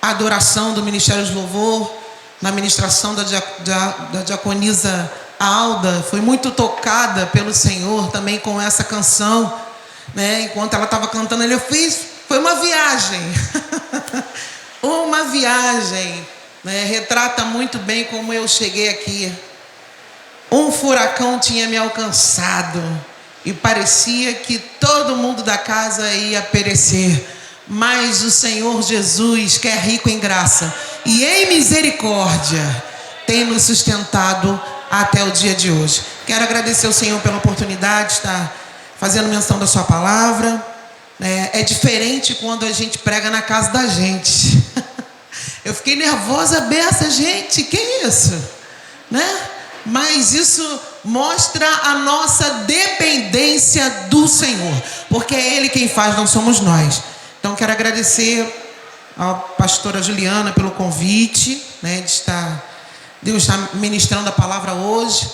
a adoração do Ministério de Louvor, na ministração da diaconisa Alda, foi muito tocada pelo Senhor também com essa canção, né? Enquanto ela estava cantando, foi uma viagem, uma viagem, né? Retrata muito bem como eu cheguei aqui. Um furacão tinha me alcançado e parecia que todo mundo da casa ia perecer, mas o Senhor Jesus, que é rico em graça e em misericórdia, tem nos sustentado até o dia de hoje. Quero agradecer ao Senhor pela oportunidade de estar fazendo menção da sua palavra. É diferente quando a gente prega na casa da gente. Eu fiquei nervosa, beça, gente, que isso? Né? Mas isso mostra a nossa dependência do Senhor, porque é Ele quem faz, não somos nós. Então quero agradecer à pastora Juliana pelo convite, né, Deus está ministrando a palavra hoje.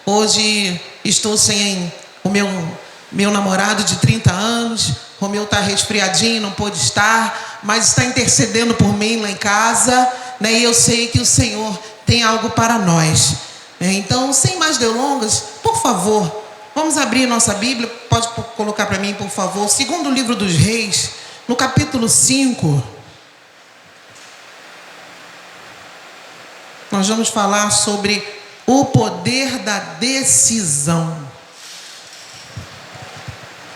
Hoje estou sem o meu namorado de 30 anos. O Romeu está resfriadinho, não pôde estar, mas está intercedendo por mim lá em casa, né? E eu sei que o Senhor tem algo para nós. Então, sem mais delongas, por favor, vamos abrir nossa Bíblia. Pode colocar para mim, por favor, segundo livro dos Reis, no capítulo 5. Nós vamos falar sobre o poder da decisão.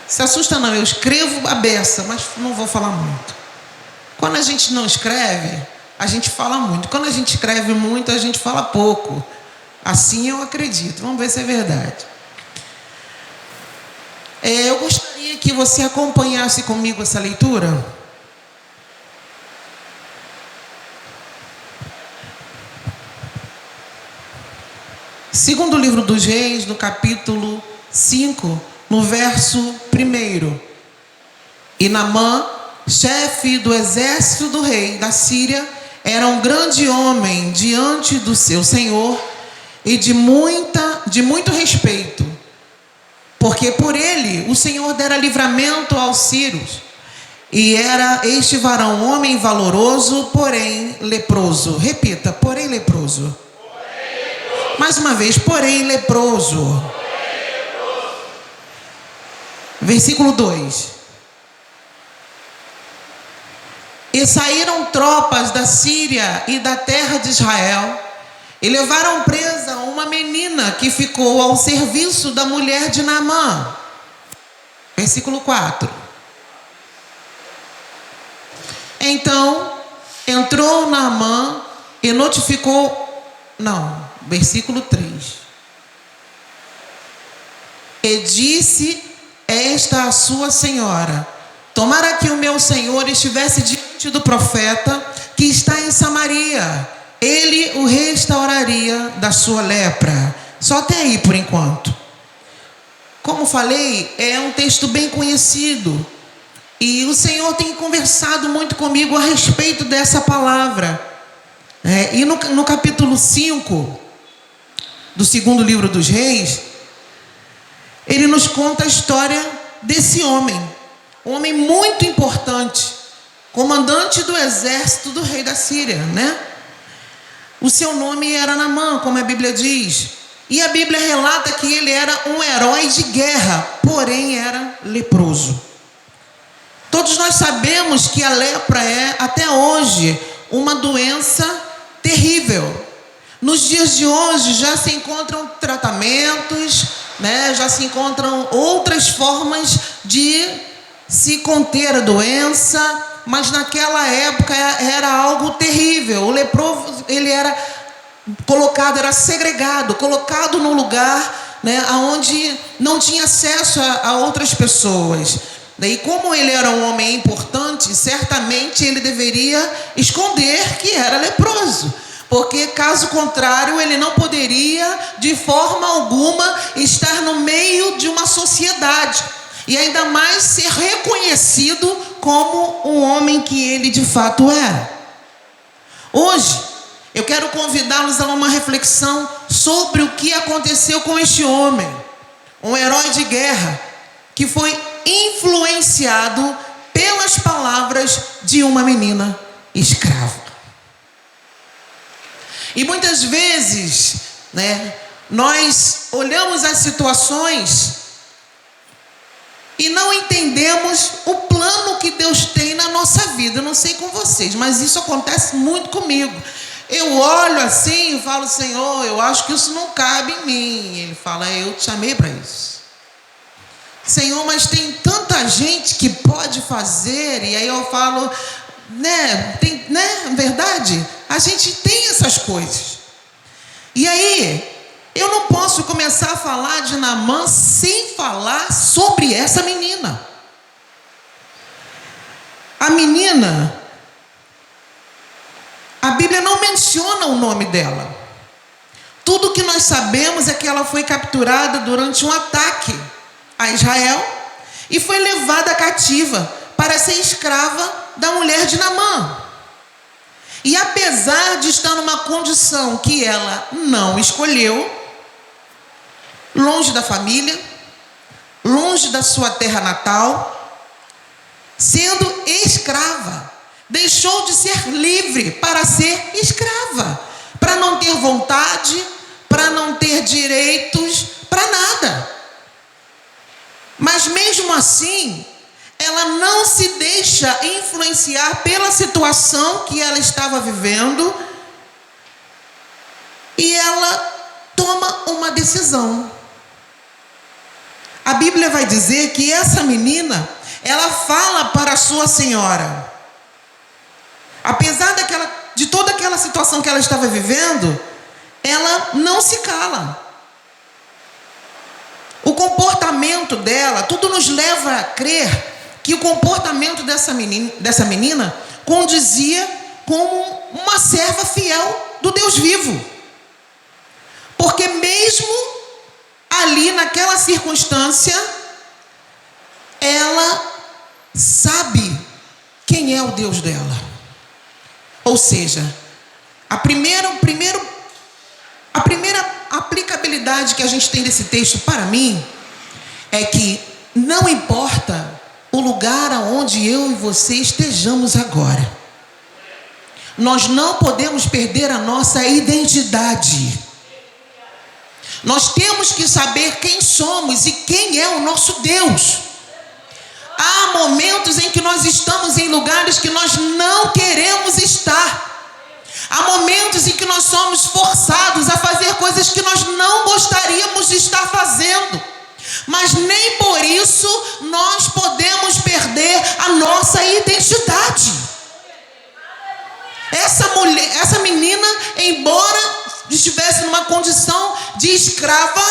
Se assusta não, eu escrevo a beça, mas não vou falar muito. Quando a gente não escreve, a gente fala muito. Quando a gente escreve muito, a gente fala pouco. Assim eu acredito. Vamos ver se é verdade. Eu gostaria que você acompanhasse comigo essa leitura. Segundo livro dos Reis, no capítulo 5, no verso 1. E Naamã, chefe do exército do rei da Síria, era um grande homem diante do seu senhor e de muito respeito, porque por ele o Senhor dera livramento aos sírios. E era este varão homem valoroso, porém leproso. Repita, porém leproso. Mais uma vez, porém leproso. Versículo 2. E saíram tropas da Síria e da terra de Israel, e levaram presa uma menina que ficou ao serviço da mulher de Naamã. Versículo 4. Então entrou Naamã e notificou... Versículo 3. E disse esta a sua senhora: tomara que o meu senhor estivesse diante do profeta que está em Samaria, ele o restauraria da sua lepra. Só até aí por enquanto. Como falei, é um texto bem conhecido, e o Senhor tem conversado muito comigo a respeito dessa palavra. E no capítulo 5 do segundo livro dos Reis, ele nos conta a história desse homem, um homem muito importante, comandante do exército do rei da Síria, né? O seu nome era Naamã, como a Bíblia diz, e a Bíblia relata que ele era um herói de guerra, porém era leproso. Todos nós sabemos que a lepra é, até hoje, uma doença terrível. Nos dias de hoje já se encontram tratamentos, né? Já se encontram outras formas de se conter a doença, mas naquela época era algo terrível. O leproso, ele era colocado, era segregado, colocado num lugar, né, onde não tinha acesso a outras pessoas. E como ele era um homem importante, certamente ele deveria esconder que era leproso, porque caso contrário ele não poderia de forma alguma estar no meio de uma sociedade, e ainda mais ser reconhecido como um homem que ele de fato era. Hoje eu quero convidá-los a uma reflexão sobre o que aconteceu com este homem, um herói de guerra que foi influenciado pelas palavras de uma menina escrava. E muitas vezes, nós olhamos as situações e não entendemos o plano que Deus tem na nossa vida. Eu não sei com vocês, mas isso acontece muito comigo. Eu olho assim e falo: Senhor, eu acho que isso não cabe em mim. Ele fala: eu te chamei para isso. Senhor, mas tem tanta gente que pode fazer. E aí eu falo, verdade, a gente tem essas coisas. E aí, eu não posso começar a falar de Naamã sem falar sobre essa menina. A menina, a Bíblia não menciona o nome dela. Tudo que nós sabemos é que ela foi capturada durante um ataque a Israel e foi levada cativa para ser escrava da mulher de Naamã. E apesar de estar numa condição que ela não escolheu, longe da família, longe da sua terra natal, sendo escrava, deixou de ser livre para ser escrava, para não ter vontade, para não ter direitos, para nada. Mas mesmo assim, ela não se deixa influenciar pela situação que ela estava vivendo e ela toma uma decisão. A Bíblia vai dizer que essa menina, ela fala para a sua senhora. Apesar de toda aquela situação que ela estava vivendo, ela não se cala. O comportamento dela, tudo nos leva a crer que o comportamento dessa menina condizia como uma serva fiel do Deus vivo. Porque mesmo ali naquela circunstância, ela sabe quem é o Deus dela. Ou seja, a primeira aplicabilidade que a gente tem desse texto para mim é que não importa o lugar aonde eu e você estejamos agora, nós não podemos perder a nossa identidade. Nós temos que saber quem somos e quem é o nosso Deus. Há momentos em que nós estamos em lugares que nós não queremos estar. Há momentos em que nós somos forçados a fazer coisas que nós não gostaríamos de estar fazendo. Mas nem por isso nós podemos perder a nossa identidade. Essa menina, embora estivesse numa condição de escrava,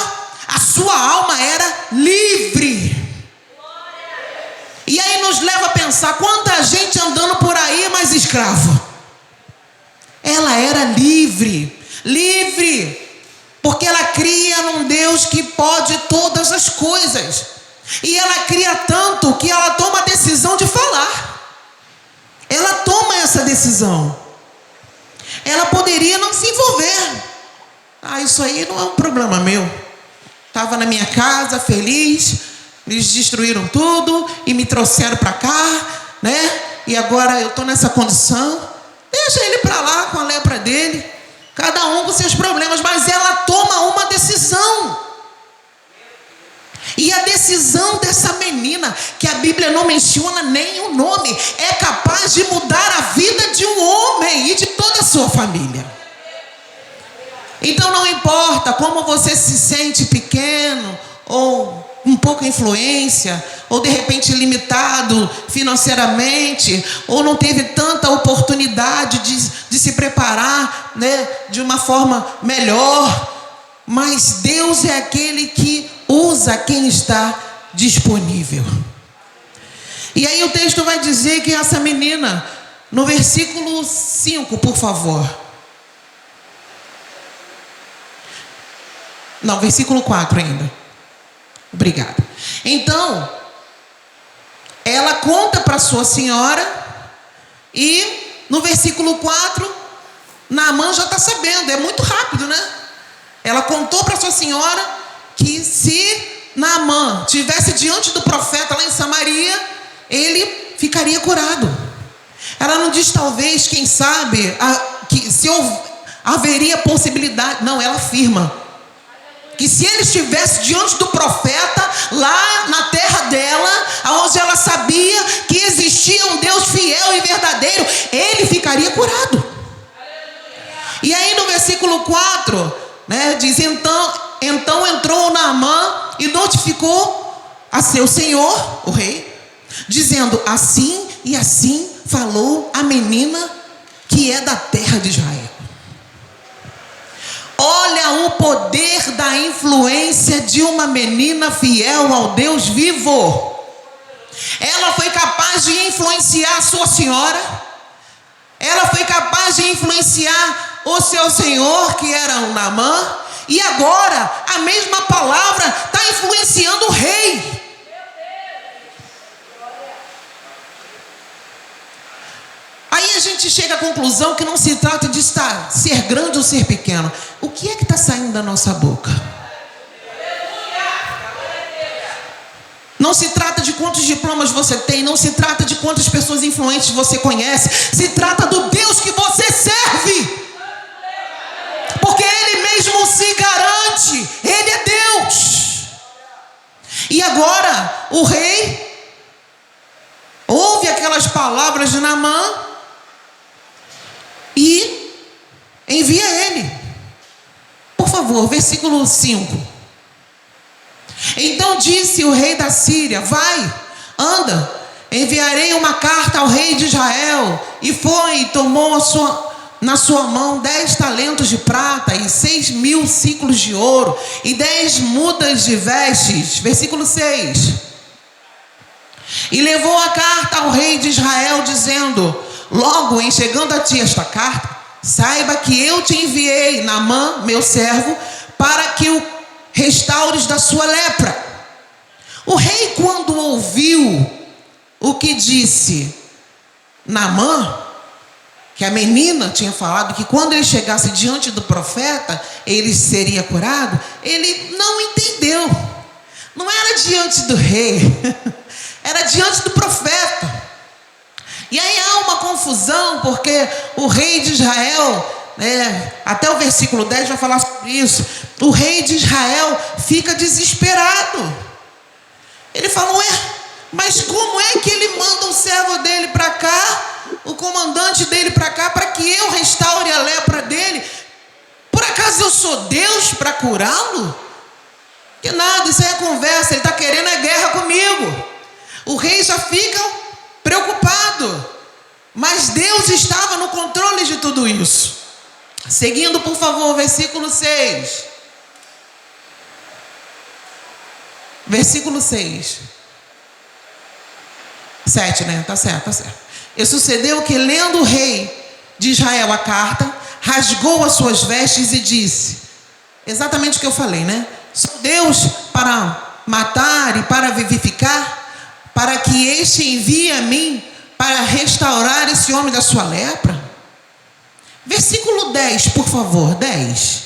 a sua alma era livre. E aí nos leva a pensar, quanta gente andando por aí, mas escrava. Ela era livre, porque ela cria num Deus que pode todas as coisas. E ela cria tanto que ela toma a decisão de falar. Ela toma essa decisão. Ela poderia não se envolver. Isso aí não é um problema meu. Estava na minha casa, feliz, eles destruíram tudo e me trouxeram para cá, E agora eu estou nessa condição. Deixa ele para lá com a lepra dele, cada um com seus problemas, mas ela toma uma decisão. E a decisão dessa menina, que a Bíblia não menciona nem o nome, é capaz de mudar a vida de um homem e de toda a sua família. Então não importa como você se sente pequeno, ou com pouca influência, ou de repente limitado financeiramente, ou não teve tanta oportunidade de se preparar, de uma forma melhor. Mas Deus é aquele que usa quem está disponível. E aí o texto vai dizer que essa menina, no versículo 5, por favor. Não, versículo 4 ainda. Obrigada. Então, ela conta para sua senhora e no versículo 4, Naamã já está sabendo, é muito rápido, Ela contou para sua senhora que se Naamã estivesse diante do profeta lá em Samaria, ele ficaria curado. Ela não diz talvez, quem sabe, que se haveria possibilidade. Não, ela afirma que se ele estivesse diante do profeta, lá na terra dela, onde ela sabia que existia um Deus fiel e verdadeiro, ele ficaria curado. E aí no versículo 4, né, diz: então entrou Naamã e notificou a seu senhor, o rei, dizendo: assim e assim falou a menina que é da terra de Israel. Olha o poder da influência de uma menina fiel ao Deus vivo. Ela foi capaz de influenciar a sua senhora. Ela foi capaz de influenciar o seu senhor, que era o Naamã. E agora a mesma palavra está influenciando o rei. Aí a gente chega à conclusão que não se trata de ser grande ou ser pequeno. O que é que está saindo da nossa boca? Não se trata de quantos diplomas você tem, não se trata de quantas pessoas influentes você conhece. Se trata do Deus que você serve. Porque Ele mesmo se garante. Ele é Deus. E agora o rei ouve aquelas palavras de Naamã e envia ele. Por favor, versículo 5. Então disse o rei da Síria: vai, anda, enviarei uma carta ao rei de Israel. E foi e tomou na sua mão 10 talentos de prata e 6.000 ciclos de ouro e 10 mudas de vestes. Versículo 6. E levou a carta ao rei de Israel, dizendo: logo em chegando a ti esta carta, saiba que eu te enviei, Naamã, meu servo, para que o restaures da sua lepra. O rei, quando ouviu o que disse Naamã, que a menina tinha falado que quando ele chegasse diante do profeta, ele seria curado, ele não entendeu. Não era diante do rei, era diante do profeta. E aí há uma confusão, porque o rei de Israel, até o versículo 10 vai falar sobre isso. O rei de Israel fica desesperado. Ele fala: ué, mas como é que ele manda o servo dele para cá, o comandante dele para cá, para que eu restaure a lepra dele? Por acaso eu sou Deus para curá-lo? Que nada, isso aí é conversa, ele está querendo a guerra comigo. O rei já fica preocupado, mas Deus estava no controle de tudo isso. Seguindo, por favor, versículo 6. Versículo 6. 7, né? Tá certo, tá certo. E sucedeu que, lendo o rei de Israel a carta, rasgou as suas vestes e disse, exatamente o que eu falei, né? Sou Deus para matar e para vivificar, para que este envie a mim para restaurar esse homem da sua lepra? Versículo 10, por favor, 10.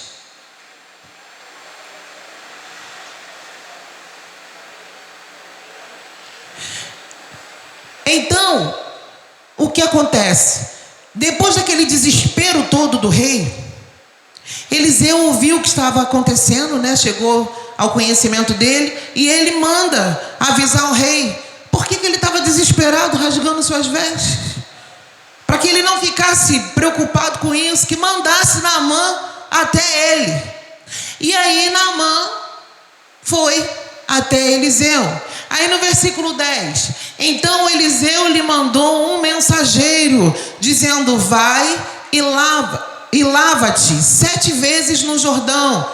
Então, o que acontece? Depois daquele desespero todo do rei, Eliseu ouviu o que estava acontecendo, né? Chegou ao conhecimento dele e ele manda avisar o rei. Por que ele estava desesperado, rasgando suas vestes? Para que ele não ficasse preocupado com isso, que mandasse Naamã até ele. E aí Naamã foi até Eliseu. Aí no versículo 10, então Eliseu lhe mandou um mensageiro, dizendo, vai e lava-te 7 vezes no Jordão,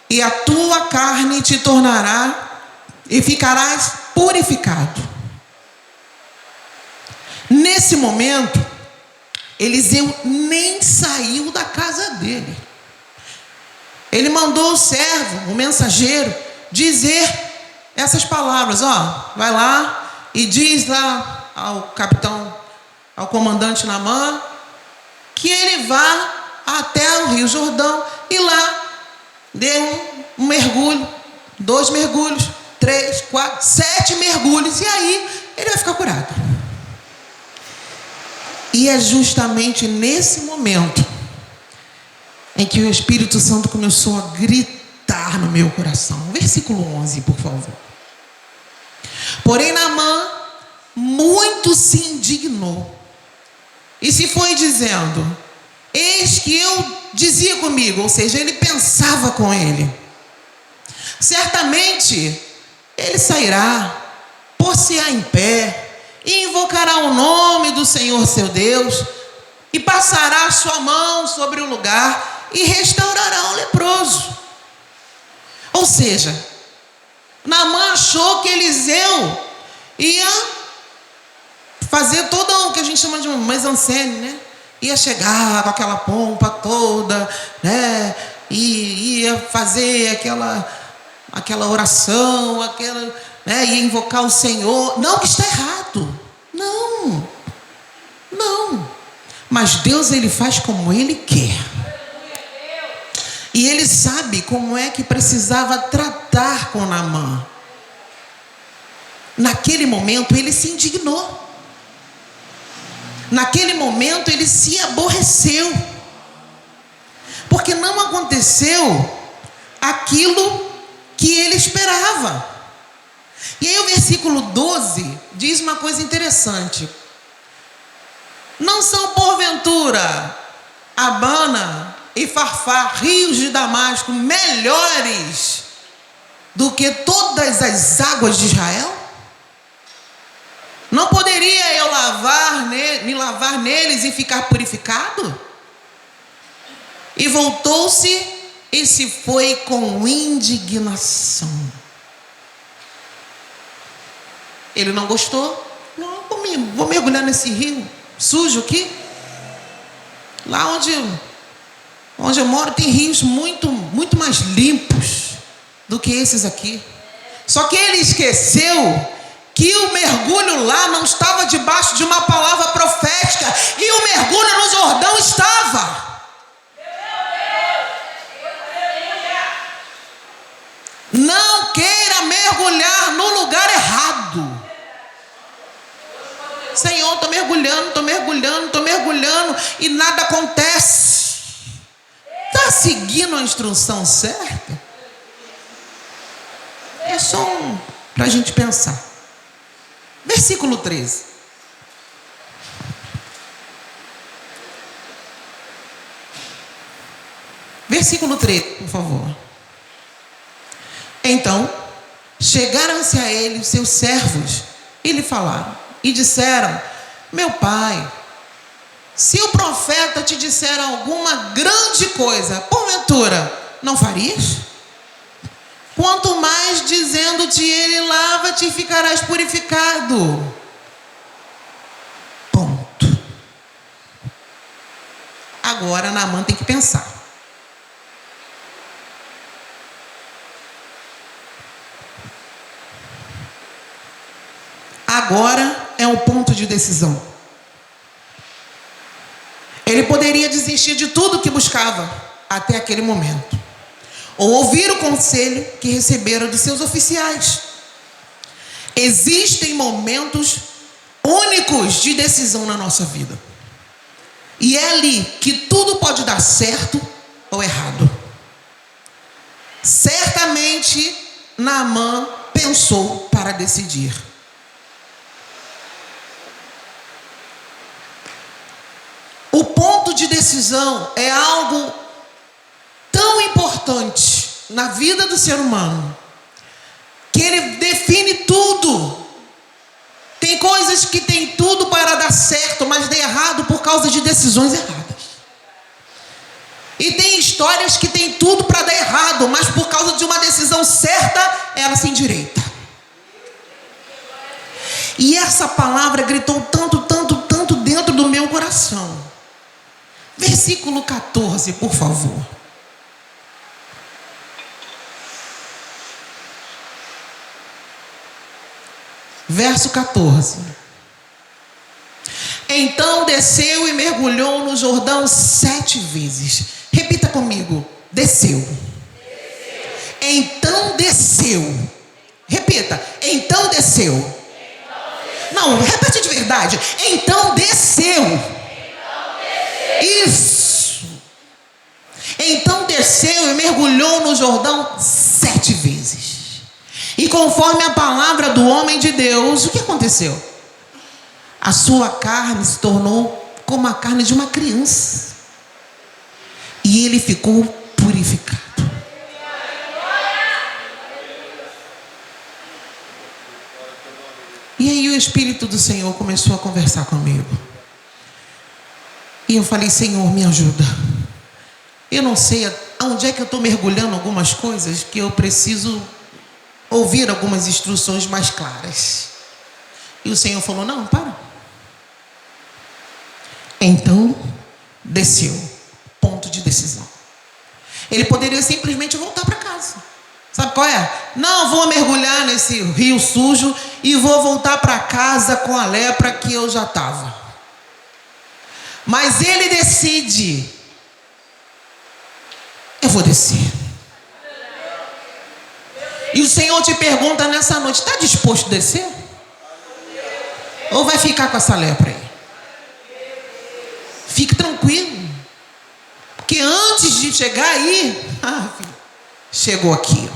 e a tua carne te tornará, e ficarás purificado. Nesse momento, Eliseu nem saiu da casa dele. Ele mandou o servo, o mensageiro, dizer essas palavras, vai lá e diz lá ao capitão, ao comandante Naamã, que ele vá até o Rio Jordão e lá dê um mergulho, 2 mergulhos, 3, 4, 7 mergulhos, e aí ele vai ficar curado. E é justamente nesse momento em que o Espírito Santo começou a gritar no meu coração. Versículo 11, por favor. Porém, Naamã muito se indignou e se foi dizendo: eis que eu dizia comigo, ou seja, ele pensava com ele: certamente ele sairá, pôr-se-á em pé e invocará o nome do Senhor seu Deus, e passará a sua mão sobre o lugar e restaurará o leproso. Ou seja, Naamã achou que Eliseu ia fazer todo o que a gente chama de um mise-en-scène, né? Ia chegar com aquela pompa toda, né? E ia fazer aquela oração, né? Ia invocar o Senhor. Não que está errado. Não. Mas Deus, ele faz como ele quer. E ele sabe como é que precisava tratar com Naamã. Naquele momento ele se indignou. Naquele momento ele se aborreceu. Porque não aconteceu aquilo que ele esperava. E aí o versículo 12 diz uma coisa interessante. Não são porventura Abana e Farfar, rios de Damasco, melhores do que todas as águas de Israel? Não poderia eu me lavar neles e ficar purificado? E voltou-se e se foi com indignação. Ele não gostou. Não, vou mergulhar nesse rio sujo aqui. Lá onde eu moro tem rios muito mais limpos do que esses aqui. Só que ele esqueceu que o mergulho lá não estava debaixo de uma palavra profética, e o mergulho no Jordão estava. Não queira mergulhar no lugar errado. Senhor, estou mergulhando e nada acontece. Está seguindo a instrução certa? É só para a gente pensar. Versículo 13. Versículo 13, por favor. Então, chegaram-se a ele os seus servos e lhe falaram, e disseram: meu pai, se o profeta te disser alguma grande coisa, porventura, não farias? Quanto mais dizendo-te ele, lava-te e ficarás purificado. Ponto. Agora Naamã tem que pensar. Agora é o ponto de decisão. Ele poderia desistir de tudo que buscava até aquele momento, ou ouvir o conselho que recebera de seus oficiais. Existem momentos únicos de decisão na nossa vida, e é ali que tudo pode dar certo ou errado. Certamente Naamã pensou para decidir. O ponto de decisão é algo tão importante na vida do ser humano, que ele define tudo. Tem coisas que tem tudo para dar certo, mas dá errado por causa de decisões erradas. E tem histórias que tem tudo para dar errado, mas por causa de uma decisão certa, ela se endireita. E essa palavra gritou tanto dentro do meu coração. Versículo 14, por favor. Verso 14. Então desceu e mergulhou no Jordão 7 vezes. Repita comigo. Desceu. Então desceu. Repita. Então desceu. Não, repete de verdade. Então desceu. Jordão 7 vezes. E conforme a palavra do homem de Deus, o que aconteceu? A sua carne se tornou como a carne de uma criança. E ele ficou purificado. E aí o Espírito do Senhor começou a conversar comigo. E eu falei, Senhor, me ajuda. Eu não sei aonde é que eu estou mergulhando algumas coisas que eu preciso ouvir algumas instruções mais claras. E o Senhor falou, não, para. Então, desceu. Ponto de decisão. Ele poderia simplesmente voltar para casa. Sabe qual é? Não, vou mergulhar nesse rio sujo e vou voltar para casa com a lepra que eu já estava. Mas ele decide, eu vou descer. E o Senhor te pergunta nessa noite, está disposto a descer? Ou vai ficar com essa lepra aí? Fique tranquilo. Porque antes de chegar aí, chegou aqui.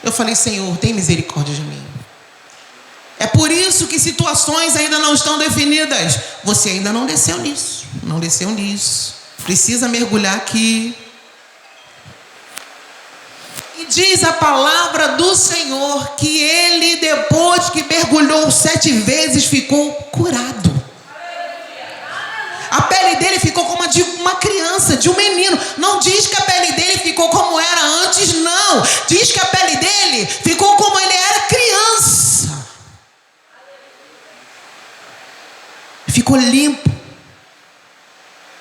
Eu falei, Senhor, tem misericórdia de mim. É por isso que situações ainda não estão definidas. Você ainda não desceu nisso. Não desceu nisso. Precisa mergulhar aqui. E diz a palavra do Senhor que ele, depois que mergulhou 7 vezes, ficou curado. A pele dele ficou como a de uma criança, de um menino. Não diz que a pele dele ficou como era antes, não. Diz que a pele dele ficou como ele era criança. Ficou limpo.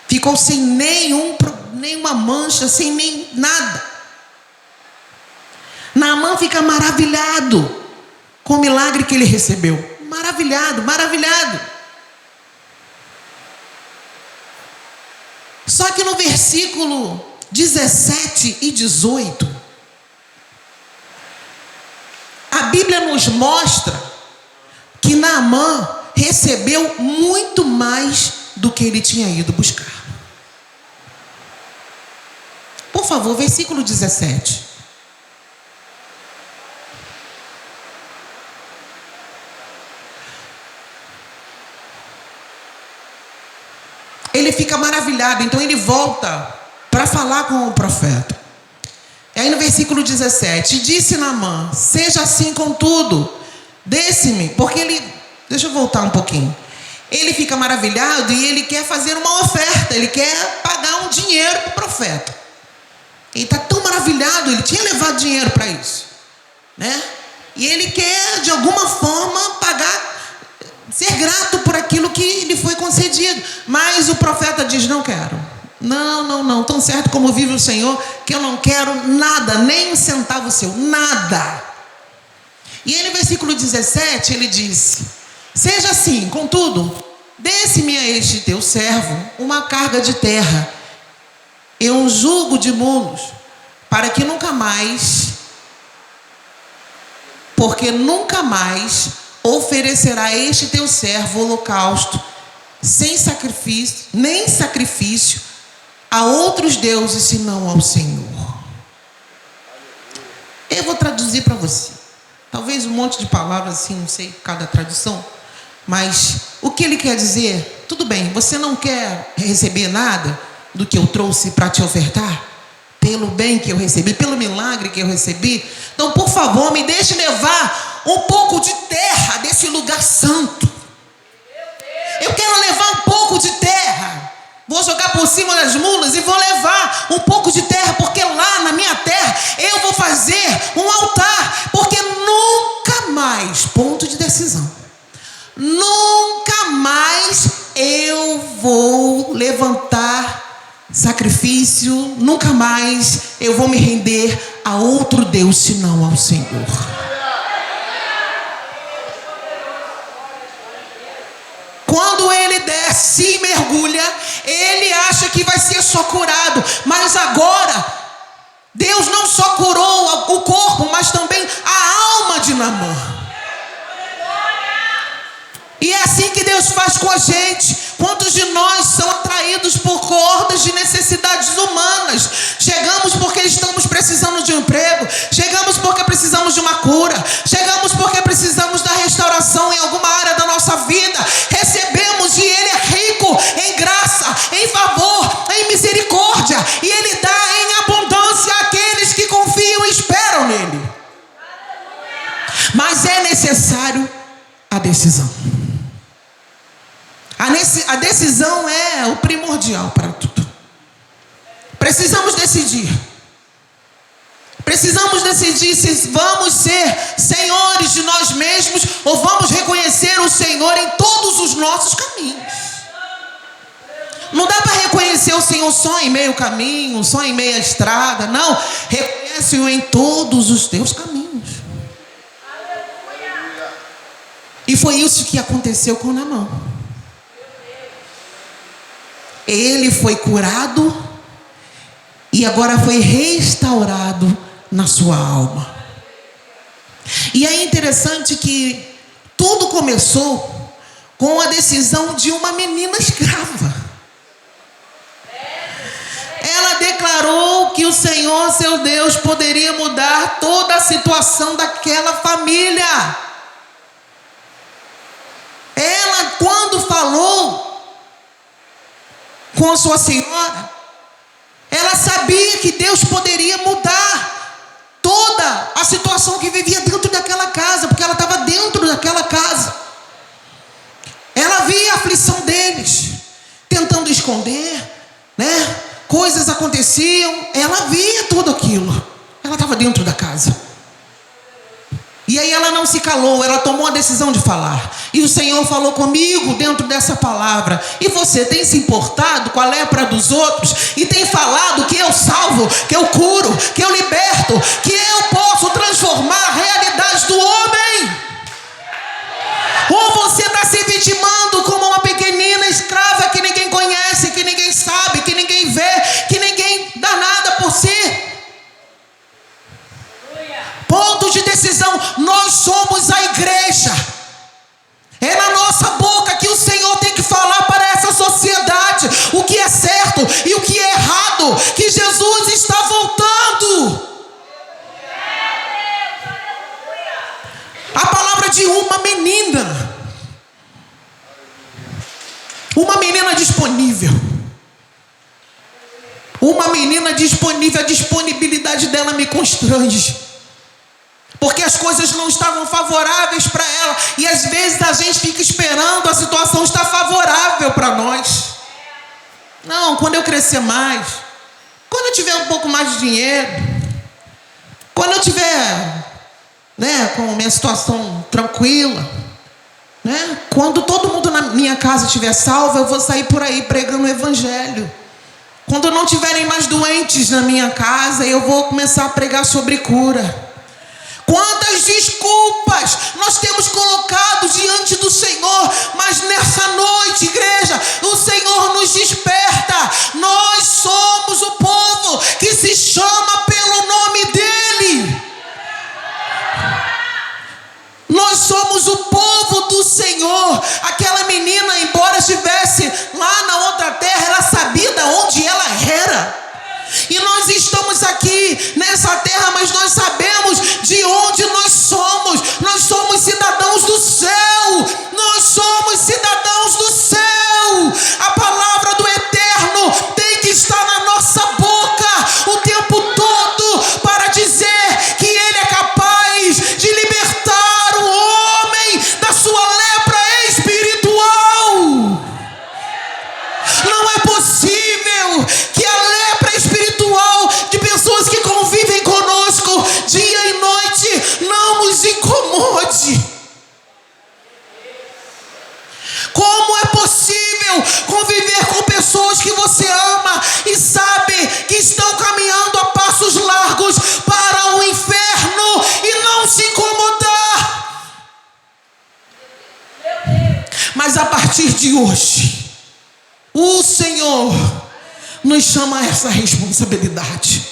Ficou sem nenhuma mancha, sem nem nada. Naamã fica maravilhado com o milagre que ele recebeu. Maravilhado, maravilhado. Só que no versículo 17 e 18, a Bíblia nos mostra que Naamã recebeu muito mais do que ele tinha ido buscar. Por favor, versículo 17. Ele fica maravilhado, então ele volta para falar com o profeta. E aí no versículo 17, disse Naamã, seja assim contudo, desce-me, porque ele, deixa eu voltar um pouquinho. Ele fica maravilhado e ele quer fazer uma oferta, ele quer pagar um dinheiro para o profeta. Ele está tão maravilhado, ele tinha levado dinheiro para isso, né? E ele quer de alguma forma pagar, ser grato por aquilo que lhe foi concedido. Mas o profeta diz, não quero. Não, tão certo como vive o Senhor, que eu não quero nada, nem um centavo seu, nada. E aí no versículo 17 ele disse, seja assim, contudo, desse-me a este teu servo uma carga de terra e um jugo de mulos, para que nunca mais, porque nunca mais oferecerá este teu servo holocausto, sem sacrifício, nem sacrifício a outros deuses, senão ao Senhor. Eu vou traduzir para você. Talvez um monte de palavras assim, não sei cada tradução, mas o que ele quer dizer? Tudo bem, você não quer receber nada do que eu trouxe para te ofertar? Pelo bem que eu recebi, pelo milagre que eu recebi? Então, por favor, me deixe levar um pouco de terra desse lugar santo. Eu quero levar um pouco de terra. Vou jogar por cima das mulas e vou levar um pouco de terra, porque lá na minha terra eu vou fazer um altar, porque nunca mais, ponto de decisão, nunca mais eu vou levantar sacrifício, nunca mais eu vou me render a outro Deus senão ao Senhor. Quando ele desce e mergulha, ele acha que vai ser só curado, mas agora Deus não só curou o corpo, mas também a alma de Naamã. E é assim que Deus faz com a gente. Quantos de nós são atraídos por cordas de necessidades humanas? Chegamos decisão. A decisão é o primordial para tudo. Precisamos decidir. Precisamos decidir se vamos ser senhores de nós mesmos ou vamos reconhecer o Senhor em todos os nossos caminhos. Não dá para reconhecer o Senhor só em meio caminho, só em meia estrada. Não, reconhece-o em todos os teus caminhos. E foi isso que aconteceu com Naamã. Ele foi curado e agora foi restaurado na sua alma. E é interessante que tudo começou com a decisão de uma menina escrava. Ela declarou que o Senhor, seu Deus, poderia mudar toda a situação daquela família. Ela, quando falou com a sua senhora, ela sabia que Deus poderia mudar toda a situação que vivia dentro daquela casa, porque ela estava dentro daquela casa. Ela via a aflição deles, tentando esconder, né? Coisas aconteciam, ela via tudo aquilo. Ela estava dentro da casa. E aí ela não se calou, ela tomou a decisão de falar. E o Senhor falou comigo dentro dessa palavra. E você tem se importado com a lepra dos outros e tem falado que eu salvo, que eu curo, que eu liberto, que eu posso transformar a realidade do homem. Ou você está se vitimando como uma pequenina escrava que ninguém conhece, que ninguém sabe, que ninguém vê, que ninguém dá nada por si. Ponto de decisão, nós somos a igreja. É na nossa boca que o Senhor tem que falar para essa sociedade o que é certo e o que é errado, que Jesus está voltando. A palavra de uma menina disponível. Uma menina disponível, a disponibilidade dela me constrange. Porque as coisas não estavam favoráveis para ela. E às vezes a gente fica esperando a situação estar favorável para nós. Não, quando eu crescer mais, quando eu tiver um pouco mais de dinheiro, quando eu tiver, né, com a minha situação tranquila, né, quando todo mundo na minha casa estiver salvo, eu vou sair por aí pregando o evangelho. Quando não tiverem mais doentes na minha casa, eu vou começar a pregar sobre cura. Quantas desculpas nós temos colocado diante do Senhor, mas nessa noite, igreja, o Senhor nos desperta. Nós somos o povo que se chama pelo nome dEle. Nós somos o povo do Senhor. Aquela menina, embora estivesse lá na outra terra, ela sabia de onde ela era. E nós estamos aqui nessa terra, mas nós sabemos de onde nós somos. Nós somos cidadãos do céu. Nós somos cidadãos do céu. A palavra do Eterno tem que estar na nossa boca o tempo todo para dizer que Ele é capaz de libertar o homem da sua lepra espiritual. Não é possível que a lepra espiritual de pessoas que convivem conosco dia e noite não nos incomode. Como é possível conviver com pessoas que você ama e sabe que estão caminhando a passos largos para o inferno e não se incomodar? Mas a partir de hoje, o Senhor nos chama a essa responsabilidade.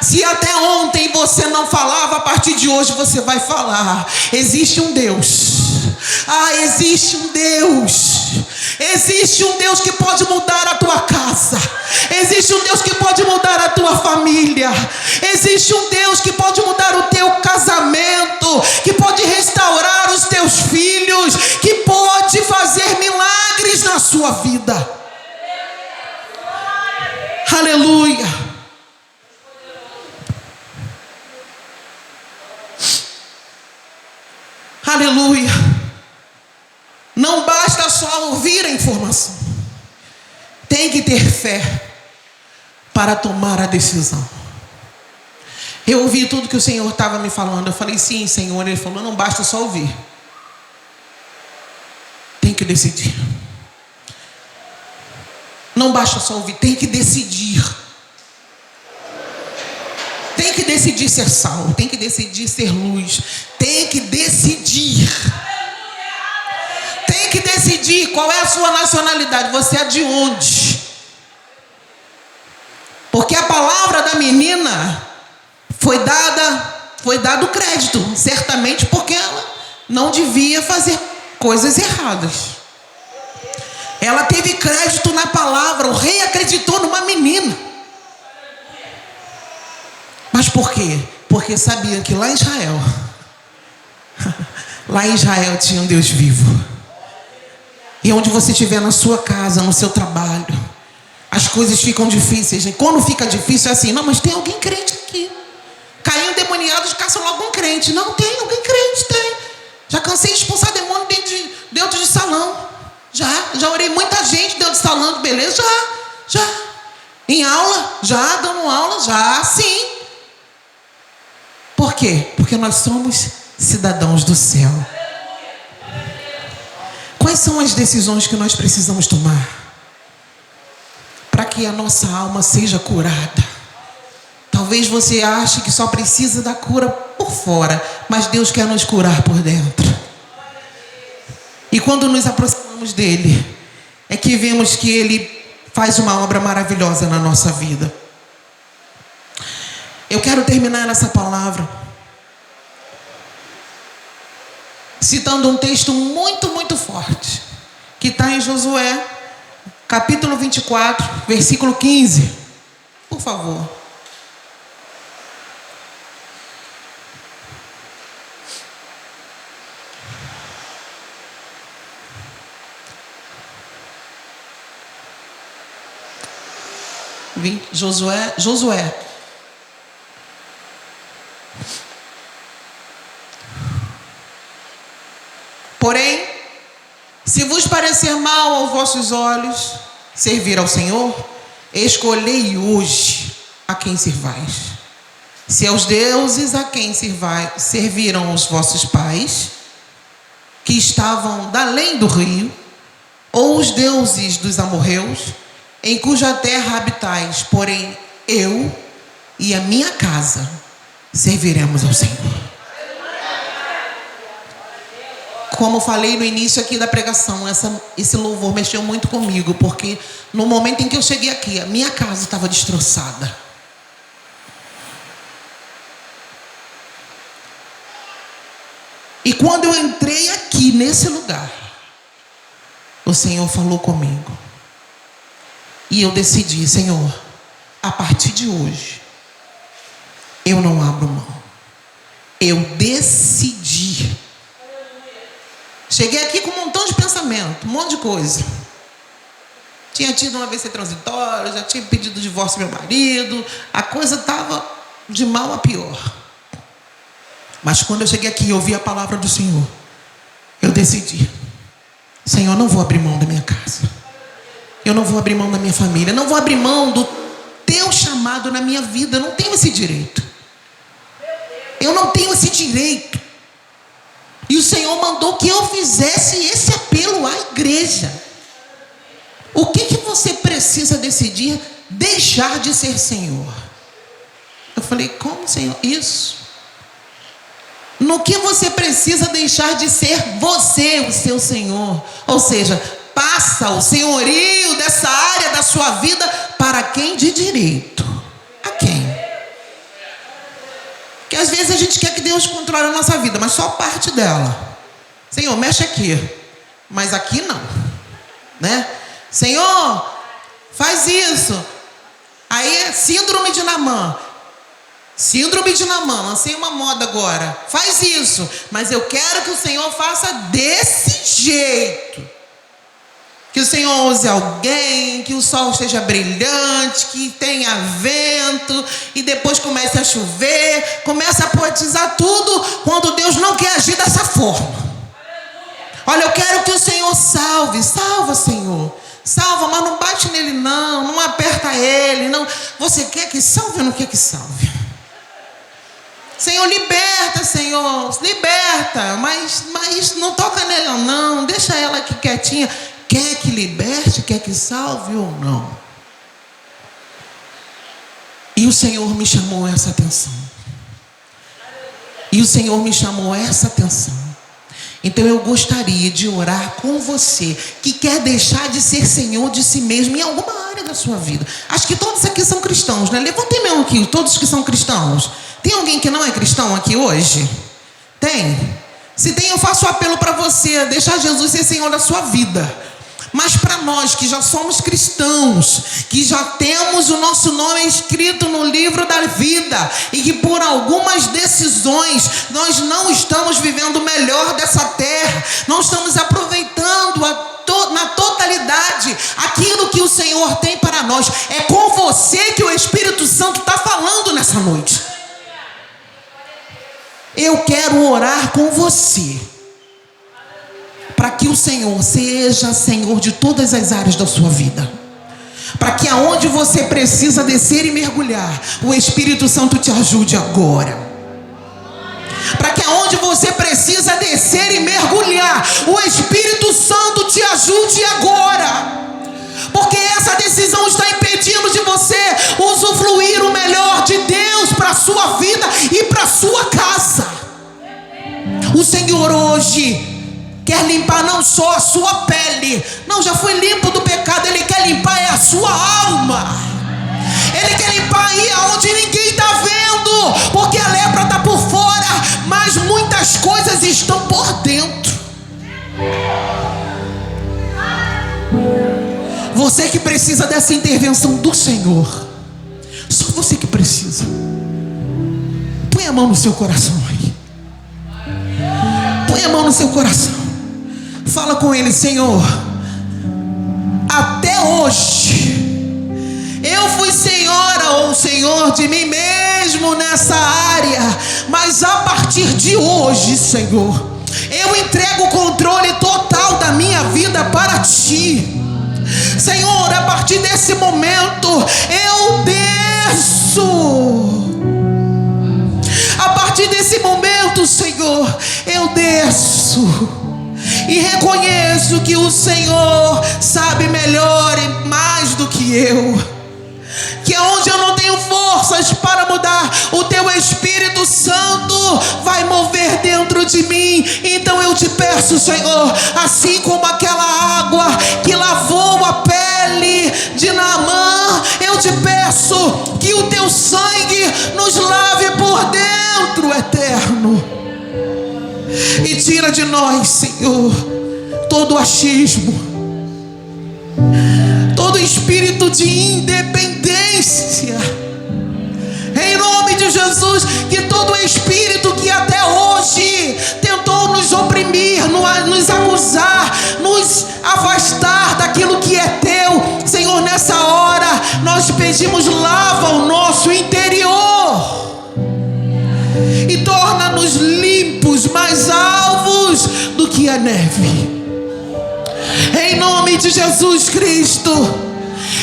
Se até ontem você não falava, a partir de hoje você vai falar. Existe um Deus. Existe um Deus. Existe um Deus que pode mudar a tua casa. Existe um Deus que pode mudar a tua família. Existe um Deus que pode mudar o teu casamento, que pode restaurar os teus filhos, que pode fazer milagres na sua vida. Aleluia. Aleluia. informação. Tem que ter fé para tomar a decisão. Eu ouvi tudo que o Senhor estava me falando. Eu falei, sim, Senhor. Ele falou, não basta só ouvir. Tem que decidir. Não basta só ouvir, tem que decidir. Tem que decidir ser sal, tem que decidir ser luz. Tem que decidir. Tem que decidir qual é a sua nacionalidade. Você é de onde? Porque a palavra da menina foi dado crédito, certamente porque ela não devia fazer coisas erradas. Ela teve crédito na palavra. O rei acreditou numa menina. Mas por quê? Porque sabia que lá em Israel tinha um Deus vivo. E onde você estiver, na sua casa, no seu trabalho, as coisas ficam difíceis. E quando fica difícil é assim, não, mas tem alguém crente aqui. Caiu endemoniado, caça logo um crente. Não, tem alguém crente, tem. Já cansei de expulsar demônio dentro de salão. Já orei muita gente dentro de salão, beleza? Já. Em aula? Já, dando aula? Já, sim. Por quê? Porque nós somos cidadãos do céu. Quais são as decisões que nós precisamos tomar para que a nossa alma seja curada? Talvez você ache que só precisa da cura por fora, mas Deus quer nos curar por dentro. E quando nos aproximamos dele, é que vemos que ele faz uma obra maravilhosa na nossa vida. Eu quero terminar essa palavra citando um texto muito, muito forte, que está em Josué, capítulo 24, versículo 15. Por favor. Josué. Porém, se vos parecer mal aos vossos olhos servir ao Senhor, escolhei hoje a quem servais. Se aos deuses a quem serviram os vossos pais, que estavam da além do rio, ou os deuses dos amorreus, em cuja terra habitais, porém eu e a minha casa serviremos ao Senhor. Como falei no início aqui da pregação, esse louvor mexeu muito comigo, porque no momento em que eu cheguei aqui, a minha casa estava destroçada. E quando eu entrei aqui nesse lugar, o Senhor falou comigo. E eu decidi, Senhor, a partir de hoje, eu não abro mão. Eu decidi. Cheguei aqui com um montão de pensamento, um monte de coisa. Tinha tido uma AVC transitório, já tinha pedido o divórcio do meu marido. A coisa estava de mal a pior. Mas quando eu cheguei aqui e ouvi a palavra do Senhor, eu decidi, Senhor, não vou abrir mão da minha casa. Eu não vou abrir mão da minha família. Não vou abrir mão do teu chamado na minha vida. Eu não tenho esse direito. Eu não tenho esse direito. E o Senhor mandou que eu fizesse esse apelo à igreja. O que você precisa decidir deixar de ser Senhor? Eu falei, como, Senhor? Isso. No que você precisa deixar de ser você, o seu Senhor? Ou seja, passa o senhorio dessa área da sua vida para quem de direito? A quem? Porque às vezes a gente quer que Deus controle a nossa vida, mas só parte dela. Senhor, mexe aqui, mas aqui não, né? Senhor, faz isso. Aí, síndrome de Naamã. Lancei uma moda agora. Faz isso, mas eu quero que o Senhor faça desse jeito. Que o Senhor use alguém, que o sol esteja brilhante, que tenha vento, e depois comece a chover, comece a poetizar tudo, quando Deus não quer agir dessa forma. Olha, eu quero que o Senhor salve. Salva, Senhor. Salva, mas não bate nele não. Não aperta ele, não. Você quer que salve ou não quer que salve? Senhor, liberta, Senhor. Liberta. Mas não toca nela não. Deixa ela aqui quietinha. Quer que liberte? Quer que salve ou não? E o Senhor me chamou essa atenção. E o Senhor me chamou essa atenção. Então eu gostaria de orar com você que quer deixar de ser senhor de si mesmo em alguma área da sua vida. Acho que todos aqui são cristãos, né? Levantem mão aqui, todos que são cristãos. Tem alguém que não é cristão aqui hoje? Tem? Se tem, eu faço um apelo para você, deixar Jesus ser senhor da sua vida. Mas para nós que já somos cristãos, que já temos o nosso nome escrito no livro da vida e que por algumas decisões nós não estamos vivendo o melhor dessa terra, não estamos aproveitando na totalidade aquilo que o Senhor tem para nós. É com você que o Espírito Santo está falando nessa noite. Eu quero orar com você para que o Senhor seja Senhor de todas as áreas da sua vida. Para que aonde você precisa descer e mergulhar, o Espírito Santo te ajude agora. Para que aonde você precisa descer e mergulhar, o Espírito Santo te ajude agora. Porque essa decisão está impedindo de você usufruir o melhor de Deus para a sua vida e para a sua casa. O Senhor hoje quer limpar não só a sua pele, não, já foi limpo do pecado, Ele quer limpar a sua alma. Ele quer limpar aí aonde ninguém está vendo, porque a lepra está por fora, mas muitas coisas estão por dentro. Você que precisa dessa intervenção do Senhor, só você que precisa. Põe a mão no seu coração aí. Põe a mão no seu coração. Fala com Ele: Senhor, até hoje eu fui senhora ou senhor de mim mesmo nessa área, mas a partir de hoje, Senhor, eu entrego o controle total da minha vida para Ti. Senhor, a partir desse momento eu desço. A partir desse momento, Senhor, eu desço e reconheço que o Senhor sabe melhor e mais do que eu. Que onde eu não tenho forças para mudar, o Teu Espírito Santo vai mover dentro de mim. Então eu te peço, Senhor, assim como aquela água que lavou a pele de Naamã, eu te peço que o Teu sangue nos lave por dentro, Eterno. E tira de nós, Senhor, todo achismo, todo espírito de independência. Em nome de Jesus, que todo espírito que até hoje tentou nos oprimir, nos acusar, nos afastar daquilo que é Teu, Senhor, nessa hora nós pedimos: lava o nosso interior e torna-nos limpos, mais alvos do que a neve. Em nome de Jesus Cristo,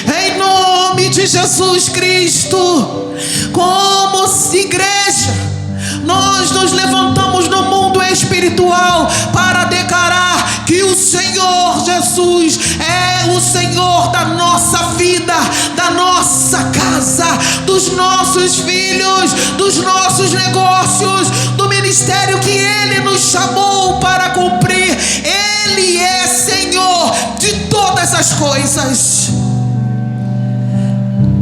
em nome de Jesus Cristo, como igreja, nós nos levantamos no mundo espiritual para declarar que o Senhor Jesus é o Senhor da nossa vida, da nossa casa, dos nossos filhos, dos nossos negócios, do ministério que Ele nos chamou para cumprir. Ele é Senhor de todas as coisas.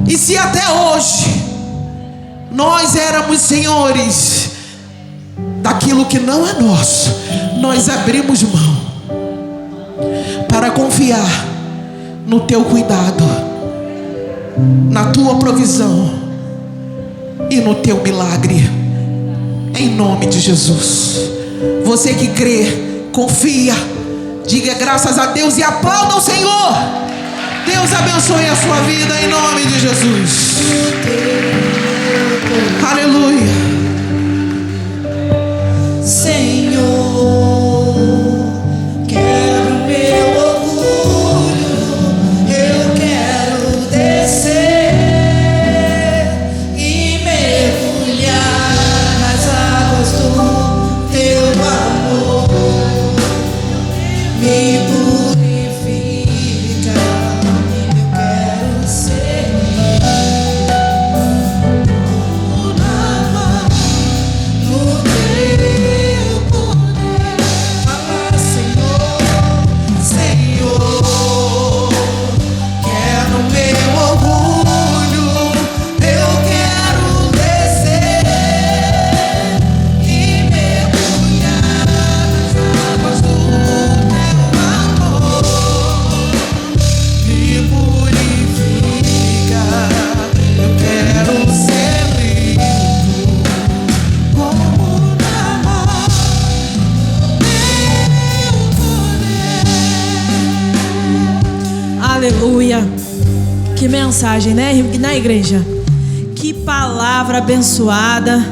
E se até hoje nós éramos senhores daquilo que não é nosso, nós abrimos mão para confiar no Teu cuidado, na Tua provisão e no Teu milagre, em nome de Jesus. Você que crê, confia, diga graças a Deus e aplauda o Senhor. Deus abençoe a sua vida em nome de Jesus. Aleluia. Senhor, quero Aleluia. Que mensagem, né, igreja? Que palavra abençoada.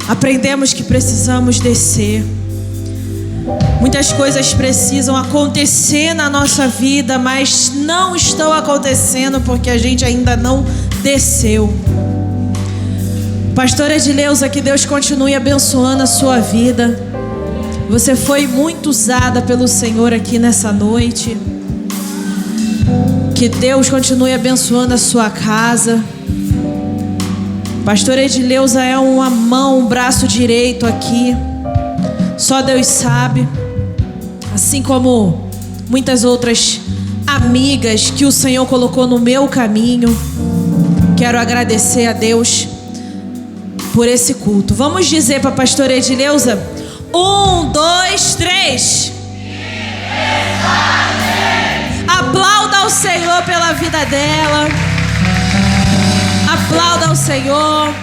Aprendemos que precisamos descer. Muitas coisas precisam acontecer na nossa vida, mas não estão acontecendo porque a gente ainda não desceu. Pastora Edileuza, que Deus continue abençoando a sua vida. Você foi muito usada pelo Senhor aqui nessa noite. Que Deus continue abençoando a sua casa. Pastora Edileuza é uma mão, um braço direito aqui. Só Deus sabe. Assim como muitas outras amigas que o Senhor colocou no meu caminho. Quero agradecer a Deus por esse culto. Vamos dizer para a pastora Edileuza: 1, 2, 3. Aplauda ao Senhor pela vida dela. Aplauda ao Senhor.